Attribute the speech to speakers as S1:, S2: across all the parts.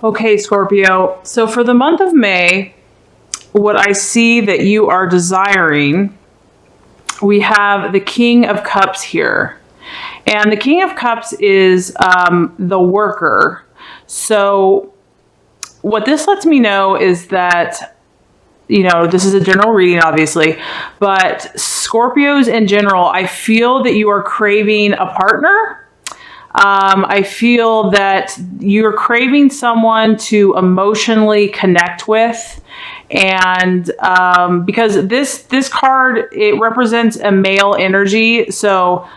S1: Okay, Scorpio. So for the month of May, what I see that you are desiring, we have the King of Cups here. And the King of Cups is the worker. So what this lets me know is that, this is a general reading, obviously, but Scorpios in general, I feel that you are craving a partner. I feel that you're craving someone to emotionally connect with. And because this card, it represents a male energy. So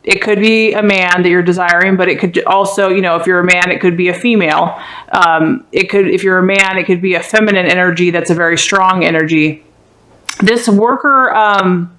S1: it could be a man that you're desiring, but it could also, if you're a man, it could be a female. If you're a man, it could be a feminine energy that's a very strong energy. This worker,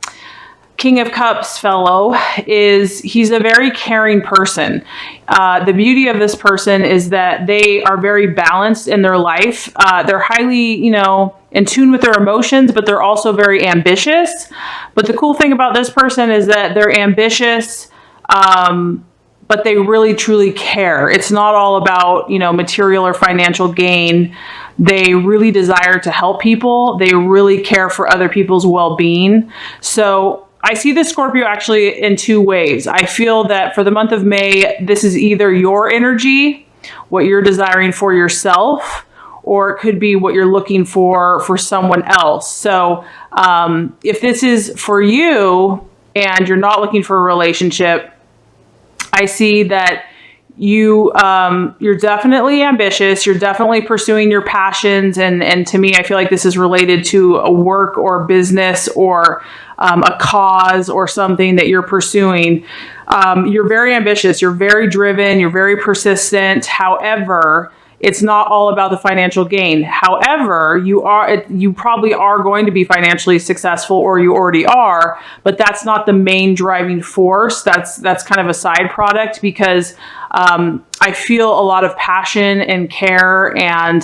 S1: King of Cups fellow, he's a very caring person. The beauty of this person is that they are very balanced in their life. They're highly, in tune with their emotions, but they're also very ambitious. But the cool thing about this person is that they're ambitious, but they really truly care. It's not all about, material or financial gain. They really desire to help people. They really care for other people's well-being. So I see this Scorpio actually in two ways. I feel that for the month of May, this is either your energy, what you're desiring for yourself, or it could be what you're looking for someone else. So if this is for you and you're not looking for a relationship, I see that you're definitely ambitious. You're definitely pursuing your passions. And to me, I feel like this is related to a work or business or a cause or something that you're pursuing. You're very ambitious. You're very driven. You're very persistent. However, it's not all about the financial gain. However, you probably are going to be financially successful, or you already are, but that's not the main driving force. That's kind of a side product, because I feel a lot of passion and care, and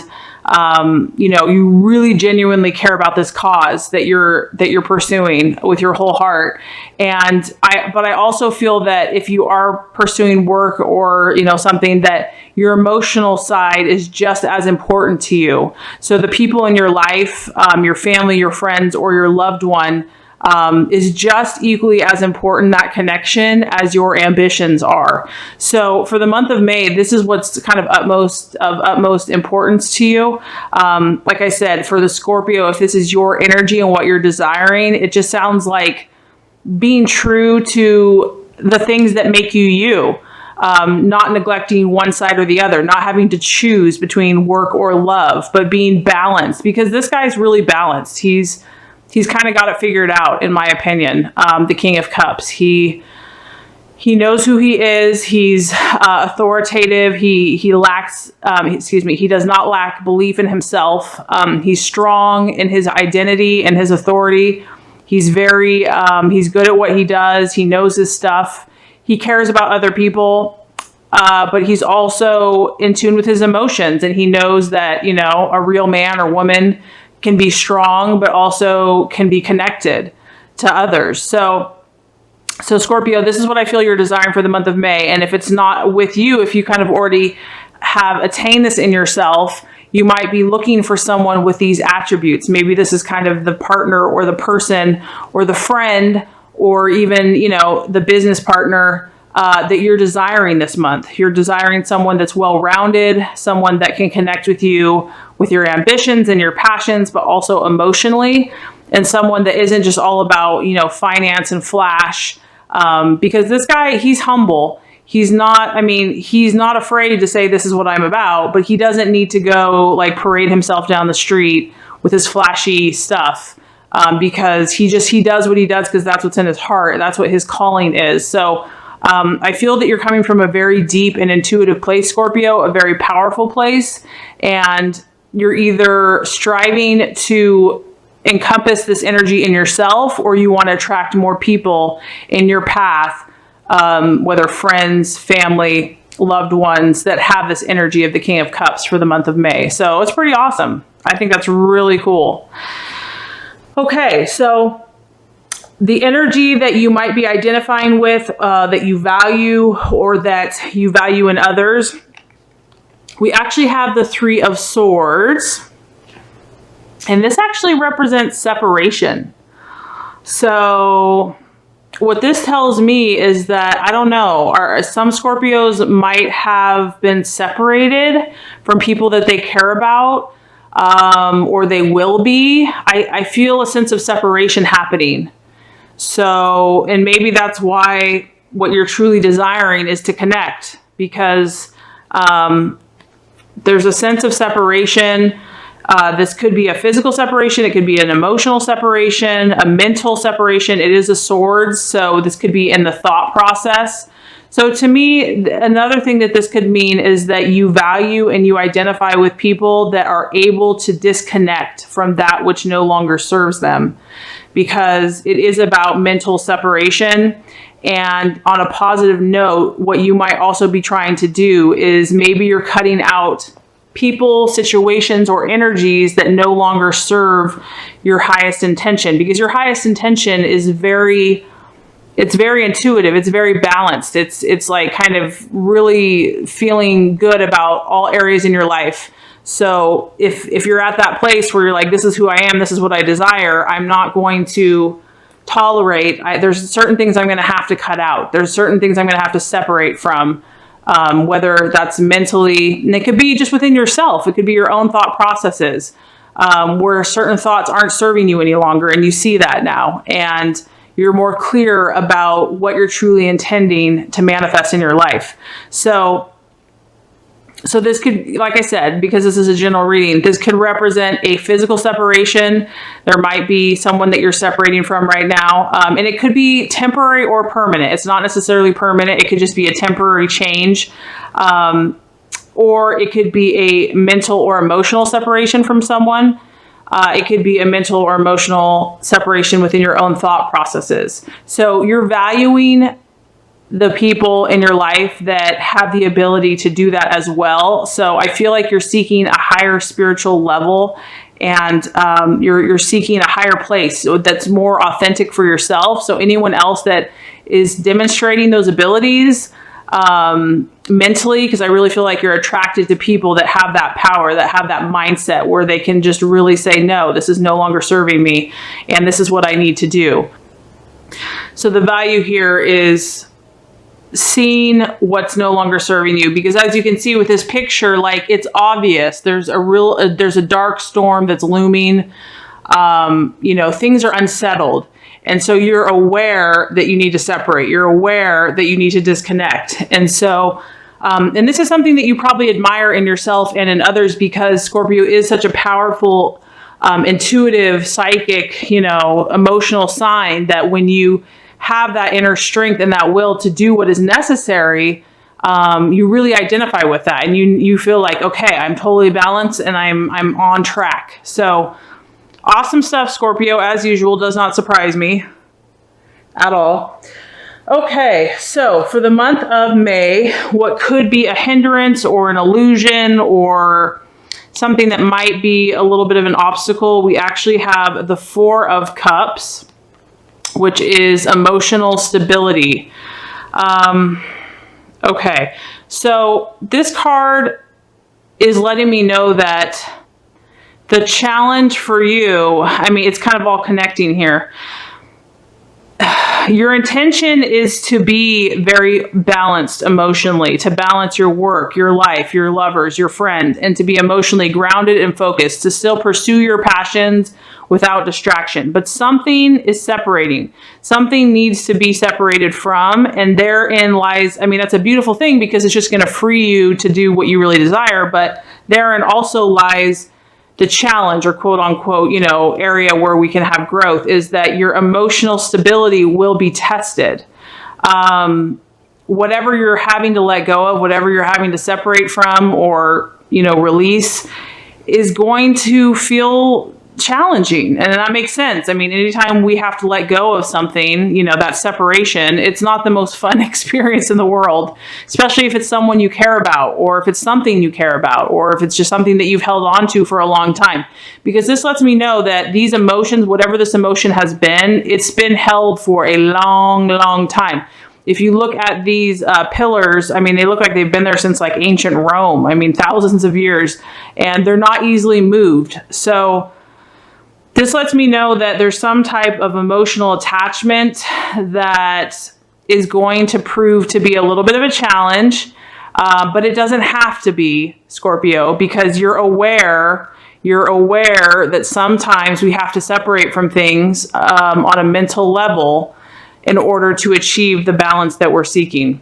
S1: you really genuinely care about this cause that you're pursuing with your whole heart. But I also feel that if you are pursuing work or, something, that your emotional side is just as important to you. So the people in your life, your family, your friends, or your loved one, is just equally as important, that connection, as your ambitions are. So for the month of May, this is what's kind of utmost importance to you. Like I said, for the Scorpio, if this is your energy and what you're desiring, it just sounds like being true to the things that make you you. Not neglecting one side or the other, not having to choose between work or love, but being balanced, because this guy's really balanced. He's kind of got it figured out, in my opinion. The King of Cups. He knows who he is. He's authoritative. He does not lack belief in himself. He's strong in his identity and his authority. He's he's good at what he does. He knows his stuff. He cares about other people, but he's also in tune with his emotions, and he knows that, a real man or woman can be strong, but also can be connected to others. So Scorpio, this is what I feel you're desiring for the month of May. And if it's not with you, if you kind of already have attained this in yourself, you might be looking for someone with these attributes. Maybe this is kind of the partner or the person or the friend, or even, the business partner that you're desiring this month. You're desiring someone that's well-rounded, someone that can connect with you with your ambitions and your passions, but also emotionally, and someone that isn't just all about, finance and flash. Because this guy, he's humble. He's not afraid to say, this is what I'm about, but he doesn't need to go parade himself down the street with his flashy stuff. Because he does what he does because that's what's in his heart. That's what his calling is. So I feel that you're coming from a very deep and intuitive place, Scorpio, a very powerful place. And you're either striving to encompass this energy in yourself, or you want to attract more people in your path, whether friends, family, loved ones, that have this energy of the King of Cups for the month of May. So it's pretty awesome. I think that's really cool. Okay, so the energy that you might be identifying with, that you value, or that you value in others, we actually have the Three of Swords. And this actually represents separation. So what this tells me is that, I don't know, some Scorpios might have been separated from people that they care about, or they will be. I feel a sense of separation happening. So, and maybe that's why what you're truly desiring is to connect, because there's a sense of separation. This could be a physical separation. It could be an emotional separation, a mental separation. It is a sword, so this could be in the thought process. So to me, another thing that this could mean is that you value and you identify with people that are able to disconnect from that which no longer serves them, because it is about mental separation. And on a positive note, what you might also be trying to do is maybe you're cutting out people, situations, or energies that no longer serve your highest intention, because your highest intention is very intuitive. It's very balanced. It's like kind of really feeling good about all areas in your life. So if you're at that place where you're like, this is who I am, this is what I desire, I'm not going to tolerate, there's certain things I'm going to have to cut out. There's certain things I'm going to have to separate from. Whether that's mentally, and it could be just within yourself. It could be your own thought processes, where certain thoughts aren't serving you any longer, and you see that now, and you're more clear about what you're truly intending to manifest in your life. So this could, like I said, because this is a general reading, this could represent a physical separation. There might be someone that you're separating from right now. And it could be temporary or permanent. It's not necessarily permanent. It could just be a temporary change. Or it could be a mental or emotional separation from someone. It could be a mental or emotional separation within your own thought processes. So you're valuing the people in your life that have the ability to do that as well. So I feel like you're seeking a higher spiritual level, and you're seeking a higher place that's more authentic for yourself. So anyone else that is demonstrating those abilities mentally, because I really feel like you're attracted to people that have that power, that have that mindset where they can just really say, no, this is no longer serving me, and this is what I need to do. So the value here is seeing what's no longer serving you, because as you can see with this picture, like, it's obvious there's a dark storm that's looming. Things are unsettled, and so you're aware that you need to separate. You're aware that you need to disconnect. And so and this is something that you probably admire in yourself and in others, because Scorpio is such a powerful intuitive, psychic, emotional sign, that when you have that inner strength and that will to do what is necessary, you really identify with that, and you feel like, okay, I'm totally balanced and I'm on track. So awesome stuff, Scorpio, as usual. Does not surprise me at all. Okay, so for the month of May, what could be a hindrance or an illusion or something that might be a little bit of an obstacle, we actually have the Four of Cups, which is emotional stability. Okay, so this card is letting me know that the challenge for you, it's kind of all connecting here. Your intention is to be very balanced emotionally, to balance your work, your life, your lovers, your friends, and to be emotionally grounded and focused, to still pursue your passions without distraction. But something is separating. Something needs to be separated from, and therein lies, that's a beautiful thing, because it's just going to free you to do what you really desire, but therein also lies the challenge, or quote unquote, area where we can have growth, is that your emotional stability will be tested. Whatever you're having to let go of, whatever you're having to separate from or, release, is going to feel challenging. And that makes sense. Anytime we have to let go of something, that separation, it's not the most fun experience in the world, especially if it's someone you care about, or if it's something you care about, or if it's just something that you've held on to for a long time. Because this lets me know that these emotions, whatever this emotion has been, it's been held for a long, long time. if you look at these pillars, I mean, they look like they've been there since like ancient Rome. I mean, thousands of years, and they're not easily moved. So this lets me know that there's some type of emotional attachment that is going to prove to be a little bit of a challenge, but it doesn't have to be, Scorpio, because you're aware that sometimes we have to separate from things on a mental level in order to achieve the balance that we're seeking.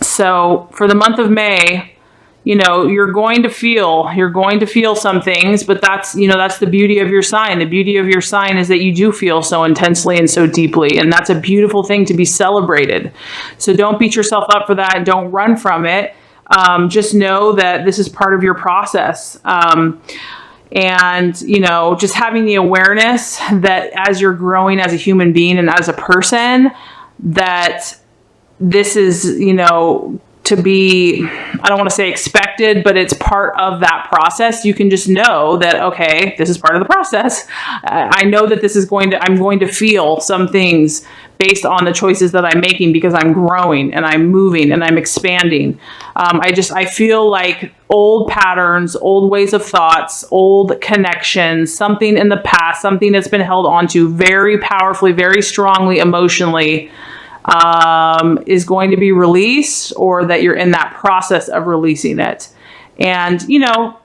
S1: So for the month of May, you know, you're going to feel some things, but that's the beauty of your sign. The beauty of your sign is that you do feel so intensely and so deeply, and that's a beautiful thing to be celebrated. So don't beat yourself up for that and don't run from it. Just know that this is part of your process. And, you know, just having the awareness that as you're growing as a human being and as a person, that this is, you know, to be, I don't want to say expected, but it's part of that process. You can just know that, okay, this is part of the process. I know that I'm going to feel some things based on the choices that I'm making because I'm growing and I'm moving and I'm expanding. I feel like old patterns, old ways of thoughts, old connections, something in the past, something that's been held onto very powerfully, very strongly emotionally, is going to be released, or that you're in that process of releasing it. And, you know,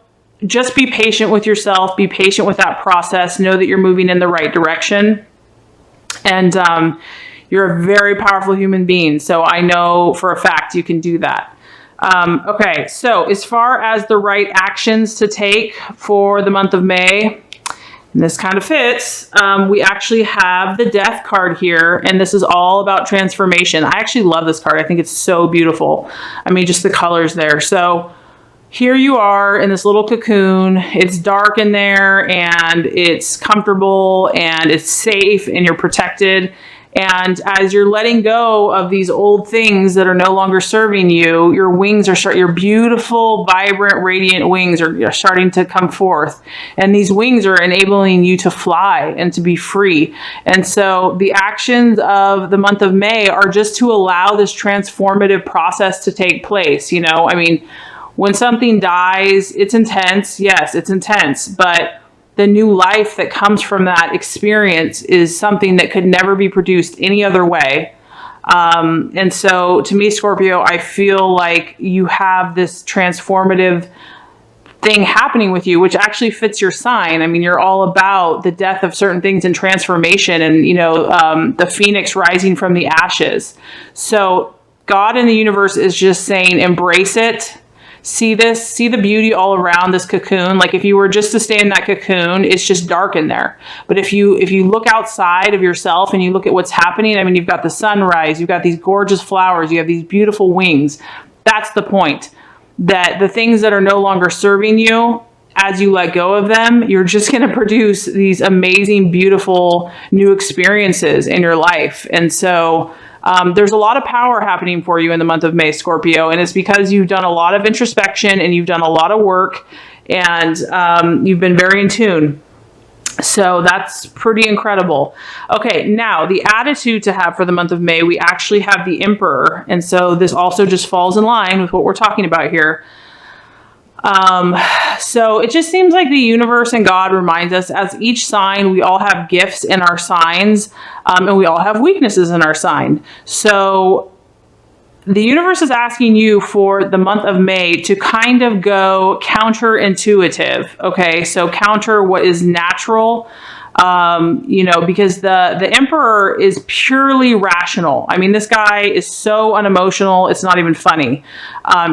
S1: just be patient with yourself, be patient with that process, know that you're moving in the right direction. And you're a very powerful human being. So I know for a fact you can do that. Okay, so as far as the right actions to take for the month of May, and this kind of fits, we actually have the Death card here, and this is all about transformation. I actually love this card. I think it's so beautiful. I mean, just the colors there. So here you are in this little cocoon. It's dark in there, and it's comfortable, and it's safe, and you're protected. And as you're letting go of these old things that are no longer serving you, your wings are your beautiful, vibrant, radiant wings are starting to come forth. And these wings are enabling you to fly and to be free. And so the actions of the month of May are just to allow this transformative process to take place. You know, I mean, when something dies, it's intense. Yes, it's intense, but the new life that comes from that experience is something that could never be produced any other way. And so to me, Scorpio, I feel like you have this transformative thing happening with you, which actually fits your sign. I mean, you're all about the death of certain things and transformation, and, you know, the phoenix rising from the ashes. So God in the universe is just saying, embrace it. See the beauty all around this cocoon. Like if you were just to stay in that cocoon, it's just dark in there. But if you look outside of yourself and you look at what's happening, I mean, you've got the sunrise, you've got these gorgeous flowers, you have these beautiful wings. That's the point. That the things that are no longer serving you, as you let go of them, you're just going to produce these amazing, beautiful new experiences in your life. And so there's a lot of power happening for you in the month of May, Scorpio, and it's because you've done a lot of introspection and you've done a lot of work, and you've been very in tune. So that's pretty incredible. Okay, now the attitude to have for the month of May, we actually have the Emperor, and so this also just falls in line with what we're talking about here. So it just seems like the universe and God reminds us, as each sign, we all have gifts in our signs, and we all have weaknesses in our sign. So the universe is asking you for the month of May to kind of go counterintuitive. Okay. So counter what is natural, you know, because the Emperor is purely rational. I mean, this guy is so unemotional, it's not even funny.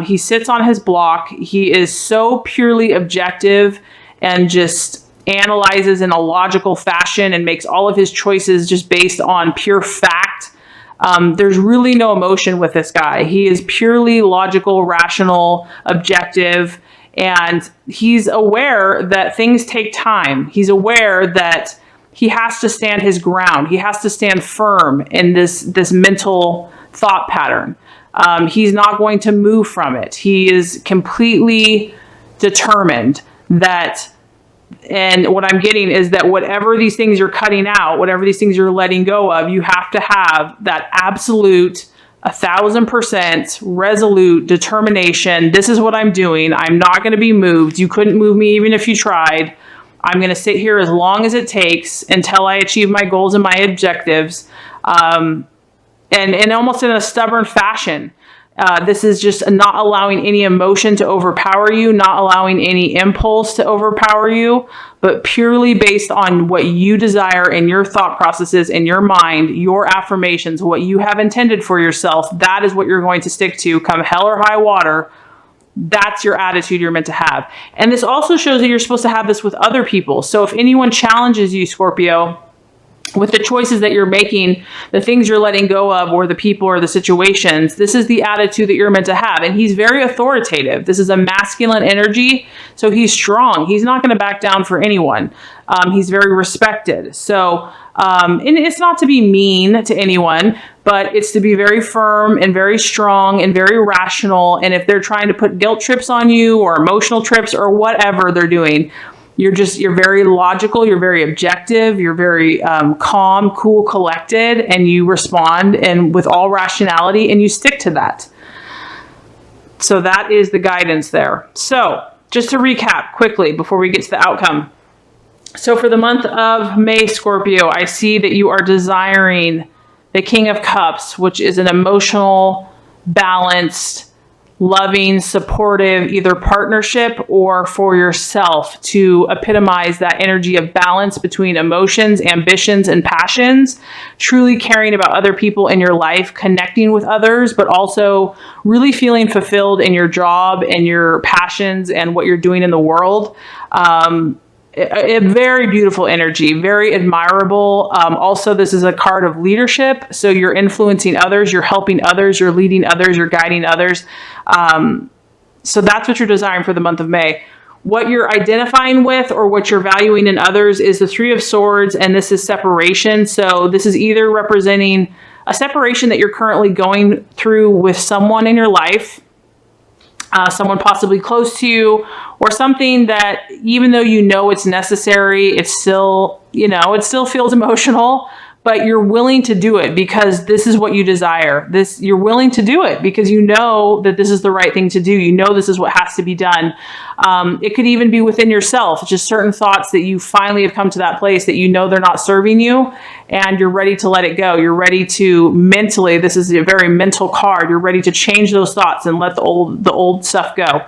S1: He sits on his block. He is so purely objective and just analyzes in a logical fashion and makes all of his choices just based on pure fact. There's really no emotion with this guy. He is purely logical, rational, objective. And he's aware that things take time. He's aware that he has to stand his ground. He has to stand firm in this mental thought pattern. He's not going to move from it. He is completely determined that, and what I'm getting is that whatever these things you're cutting out, whatever these things you're letting go of, you have to have that absolute 1,000% resolute determination. This is what I'm doing. I'm not going to be moved. You couldn't move me even if you tried. I'm going to sit here as long as it takes until I achieve my goals and my objectives. And almost in a stubborn fashion. This is just not allowing any emotion to overpower you, not allowing any impulse to overpower you, but purely based on what you desire in your thought processes, in your mind, your affirmations, what you have intended for yourself. That is what you're going to stick to come hell or high water. That's your attitude you're meant to have. And this also shows that you're supposed to have this with other people. So if anyone challenges you, Scorpio, with the choices that you're making, the things you're letting go of, or the people or the situations, this is the attitude that you're meant to have. And he's very authoritative. This is a masculine energy. So he's strong. He's not going to back down for anyone. He's very respected. So, and it's not to be mean to anyone, but it's to be very firm and very strong and very rational. And if they're trying to put guilt trips on you or emotional trips or whatever they're doing, you're very logical, you're very objective, you're very calm, cool, collected, and you respond and with all rationality, and you stick to that. So that is the guidance there. So just to recap quickly before we get to the outcome. So for the month of May, Scorpio, I see that you are desiring the King of Cups, which is an emotional, balanced, loving, supportive, either partnership or for yourself, to epitomize that energy of balance between emotions, ambitions, and passions, truly caring about other people in your life, connecting with others, but also really feeling fulfilled in your job and your passions and what you're doing in the world. A very beautiful energy, very admirable. Also, this is a card of leadership. So you're influencing others, you're helping others, you're leading others, you're guiding others. So that's what you're desiring for the month of May. What you're identifying with or what you're valuing in others is the Three of Swords, and this is separation. So this is either representing a separation that you're currently going through with someone in your life, someone possibly close to you, or something that even though you know it's necessary, it's still, it still feels emotional, but you're willing to do it because this is what you desire. You're willing to do it because you know that this is the right thing to do. You know this is what has to be done. It could even be within yourself, just certain thoughts that you finally have come to that place that you know they're not serving you, and you're ready to let it go. You're ready to mentally, this is a very mental card, you're ready to change those thoughts and let the old stuff go.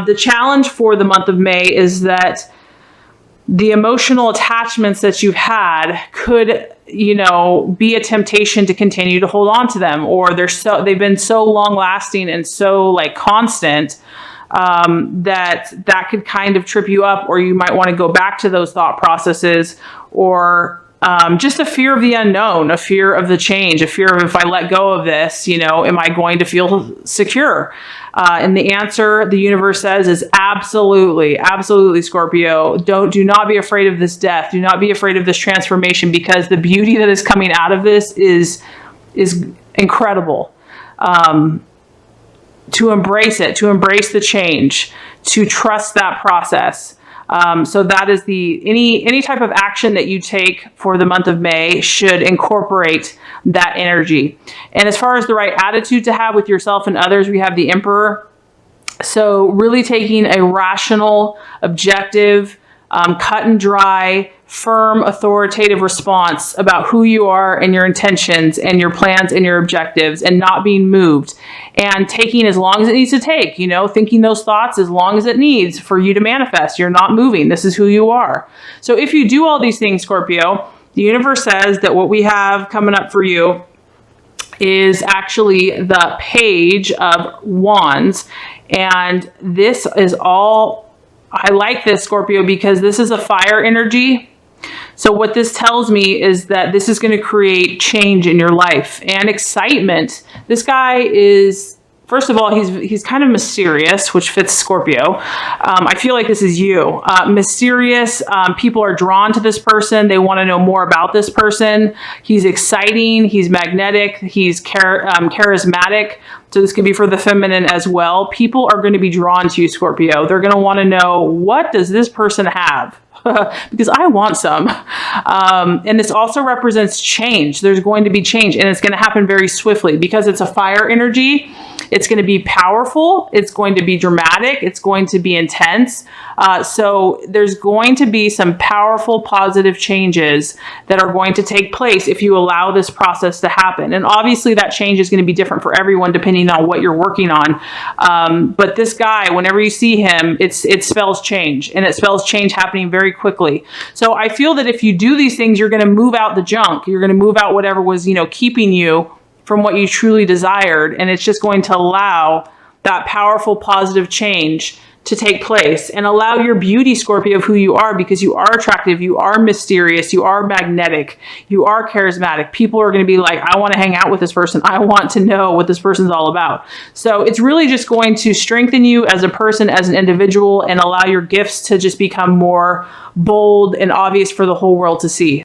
S1: The challenge for the month of May is that the emotional attachments that you've had could, be a temptation to continue to hold on to them, or they've been so long lasting and so constant that could kind of trip you up, or you might want to go back to those thought processes, or just a fear of the unknown, a fear of the change, a fear of if I let go of this, am I going to feel secure? And the answer the universe says is absolutely, absolutely, Scorpio. Do not be afraid of this death. Do not be afraid of this transformation, because the beauty that is coming out of this is incredible. To embrace it, to embrace the change, to trust that process. So that is any type of action that you take for the month of May should incorporate that energy. And as far as the right attitude to have with yourself and others, we have the Emperor. So really taking a rational, objective, cut and dry, firm, authoritative response about who you are and your intentions and your plans and your objectives, and not being moved, and taking as long as it needs to take, thinking those thoughts as long as it needs for you to manifest. You're not moving. This is who you are. So if you do all these things, Scorpio, the universe says that what we have coming up for you is actually the Page of Wands. And this is all, I like this, Scorpio, because this is a fire energy. So what this tells me is that this is going to create change in your life and excitement. This guy is, first of all, he's kind of mysterious, which fits Scorpio. I feel like this is you. Mysterious. People are drawn to this person. They want to know more about this person. He's exciting. He's magnetic. He's charismatic. So this could be for the feminine as well. People are going to be drawn to you, Scorpio. They're going to want to know, what does this person have? because I want some. And this also represents change. There's going to be change, and it's going to happen very swiftly because it's a fire energy. It's going to be powerful. It's going to be dramatic. It's going to be intense. So there's going to be some powerful, positive changes that are going to take place if you allow this process to happen. And obviously that change is going to be different for everyone depending on what you're working on. But this guy, whenever you see him, it spells change, and it spells change happening very quickly. So I feel that if you do these things, you're going to move out the junk. You're going to move out whatever was, keeping you from what you truly desired. And it's just going to allow that powerful, positive change to take place, and allow your beauty, Scorpio, of who you are, because you are attractive, you are mysterious, you are magnetic, you are charismatic. People are going to be like, I want to hang out with this person. I want to know what this person's all about. So it's really just going to strengthen you as a person, as an individual, and allow your gifts to just become more bold and obvious for the whole world to see.